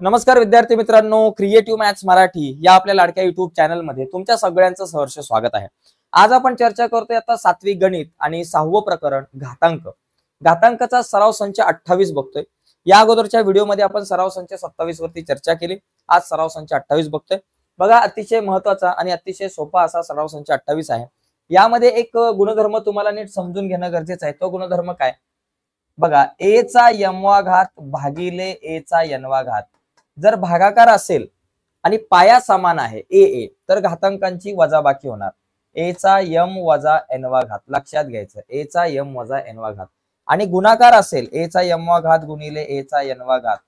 नमस्कार विद्यार्थी मित्रांनो, क्रिएटिव्ह मॅथ्स मराठी या आपल्या लाडक्या युट्यूब चॅनल मध्ये तुमच्या सगळ्यांचं सहर्ष स्वागत आहे। आज आपण चर्चा करतोय आता 7वी गणित आणि 6वं प्रकरण घातांक। घातांकाचा सराव संच 28 बघतोय। या अगोदरच्या व्हिडिओ मध्ये आपण सराव संच 27 वरती चर्चा केली। आज सराव संच 28 बघतोय। बघा, अतिशय महत्त्वाचा आणि अतिशय सोपा असा सराव संच 28 आहे। यामध्ये एक गुणधर्म तुम्हाला नीट समजून घेणं गरजेचं आहे। तो गुणधर्म काय? बघा, a चा m वा घात भागिले a चा n वा घात जर भागाकार असेल आणि पाया समान आहे a तर घातांकांची वजाबाकी होणार। a चा m वजा n वा घात लक्षात घ्यायचं, a चा m वजा n वा घात। आणि गुणाकार असेल a चा m वा घात गुणिले a चा n वा घात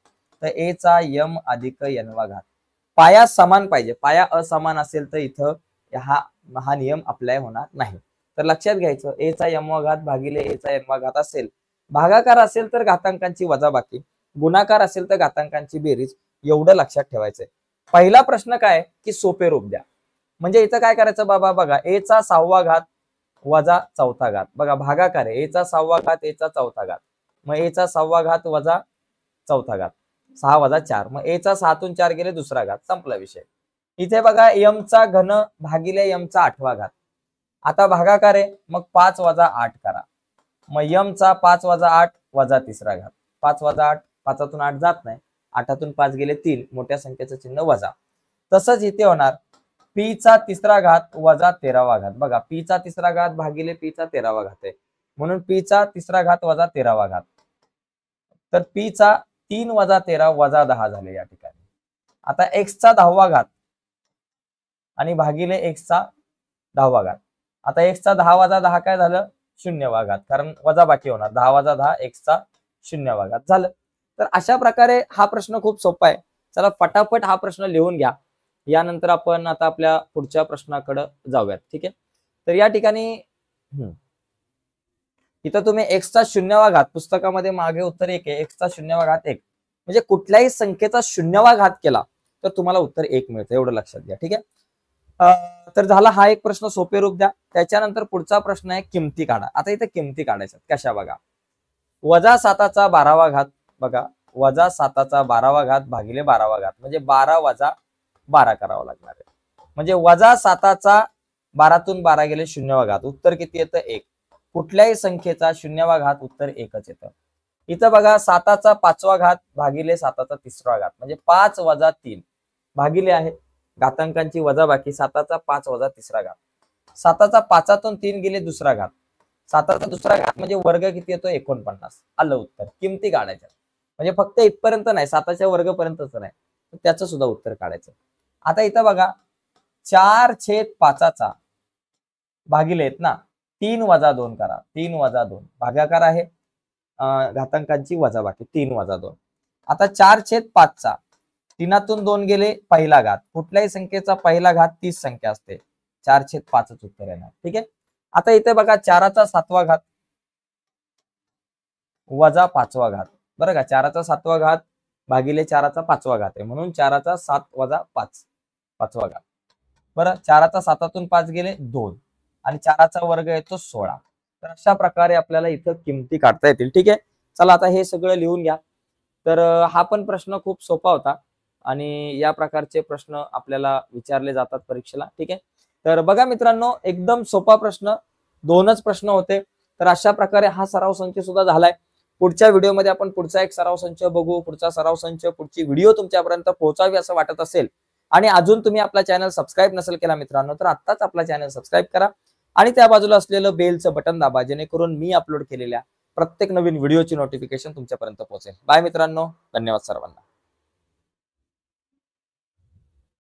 तर a चा m अधिक n वा घात। पाया समान पाहिजे, पाया असमान असेल तर इथं हा नियम अप्लाय होणार नाही। तर लक्षात घ्यायचं, a चा m वा घात भागिले a चा n वा घात असेल, भागाकार असेल तर घातांकांची वजाबाकी, गुणाकार असेल तर घातांकांची बेरीज, एवढं लक्षात ठेवायचंय। पहिला प्रश्न काय की सोपे रूप द्या। म्हणजे इथं काय करायचं बाबा, बघा a चा 6वा घात वजा 4था घात, बघा भागाकार आहे, a चा 6वा घात a चा 4था घात, मग a चा 6वा घात वजा 4था घात, 6 वजा 4, मग a चा 6 तून 4 गेले दुसरा घात, संपला विषय। इथे बघा m चा घन भागिले m चा 8वा घात, आता भागाकार आहे मग 5 वजा 8 करा, मग m चा 5 वजा 8 वजा तिसरा घात, 5 वजा 8, 5 8 जात नाही, 8 5 गेले 3, मोठ्या संख्येचं चिन्ह वजा। तसंच इथे होणार p चा तिसरा घात वजा 13वा घात, बघा p चा तिसरा घात भागिले p चा 13वा घात आहे, म्हणून p चा तिसरा घात वजा 13वा घात, तर p चा 3 वजा 13 वजा 10 झाले या ठिकाणी। आता x चा 10वा घात आणि भागिले x चा 10वा घात, आता x चा 10 वजा 10 काय झालं, 0वा घात, कारण वजा बाकी होणार, 10 वजा 10 x चा 0वा घात झालं। तर अशा प्रकारे हा प्रश्न खूप सोपा आहे। चला फटाफट हा प्रश्न लिहून घ्या, यानंतर आपण आता आपल्या पुढच्या प्रश्नाकडे जाऊयात, ठीक आहे। तर या ठिकाणी इथं तुम्ही x चा 0वा घात, पुस्तकामध्ये मागे उत्तर 1 आहे, x चा 0वा घात 1, म्हणजे कुठल्याही संख्येचा 0वा घात केला तर तुम्हाला उत्तर 1 मिळतं, एवढं लक्षात घ्या, ठीक आहे। तर झाला हा एक प्रश्न, सोपे रूप द्या। त्याच्यानंतर पुढचा प्रश्न आहे किमती काढा। आता इथे किमती काढायच्या कशा बघा, वजा 7चा 12वा घात, बघा वजा 7चा 12वा घात भागिले 12वा घात, म्हणजे 12 वजा 12 करावं लागणार आहे, म्हणजे वजा 7चा 12तून 12 गेले 0वा घात, उत्तर किती येतं 1। कुठल्याही संख्येचा 0वा घात उत्तर 1च येतं। इथं बघा 7चा 5वा घात भागिले 7चा 3रा घात, म्हणजे 5 वजा 3 भागिले आहे घातांकांची वजाबाकी, 7चा 5 वजा 3रा घात, 7चा 5तून 3 गेले दुसरा घात, 7चा दुसरा घात म्हणजे वर्ग किती येतो 49, आलं उत्तर। किमती काढायच्या, म्हणजे फक्त इथपर्यंत नाही, 7च्या वर्गपर्यंतच नाही, त्याचं सुद्धा उत्तर काढायचं। आता इथं बघा 4/5 भागिले आहेत ना, 3 वजा 2 करा, 3 वजा 2 भागाकार आहे, घातांकांची वजाबाकी 3 वजा 2। आता 4/5 3तून 2 गेले पहिला घात, कुठल्याही संख्येचा पहिला घात 30 संख्या असते, 4/5च उत्तर येणार, ठीक आहे। आता इथे बघा 4चा 7वा घात वजा 5वा घात, बरं का, 4चा 7वा घात भागिले 4चा 5वा घात आहे, म्हणून 4चा 7 वजा 5 5वा घात, बरं 4चा 7तून 5 गेले 2 आणि 4चा वर्ग येतो 16। तर अशा प्रकारे आपल्याला इथं किमती काढता येतील, ठीक आहे। चला आता हे सगळं लिहून घ्या। तर हा पण प्रश्न खूप सोपा होता आणि या प्रकारचे प्रश्न आपल्याला विचारले जातात परीक्षेला, ठीक आहे। तर बघा मित्रांनो, एकदम सोपा प्रश्न, 2च प्रश्न होते। तर अशा प्रकारे हा सराव संच सुद्धा झालाय। पुढच्या व्हिडिओमध्ये आपण पुढचा एक सराव संच बघू, पुढचा सराव संच, पुढची व्हिडिओ तुमच्यापर्यंत पोहोचावी असं वाटत असेल आणि अजून तुम्ही आपला चॅनल सबस्क्राईब नसेल केला मित्रांनो, तर आत्ताच आपला चॅनल सबस्क्राईब करा आणि त्या बाजूला असलेलं बेलचं बटन दाबा, जेणेकरून मी अपलोड केलेल्या प्रत्येक नवीन व्हिडिओची नोटिफिकेशन तुमच्यापर्यंत पोहोचेल। बाय मित्रांनो, धन्यवाद सर्वांना।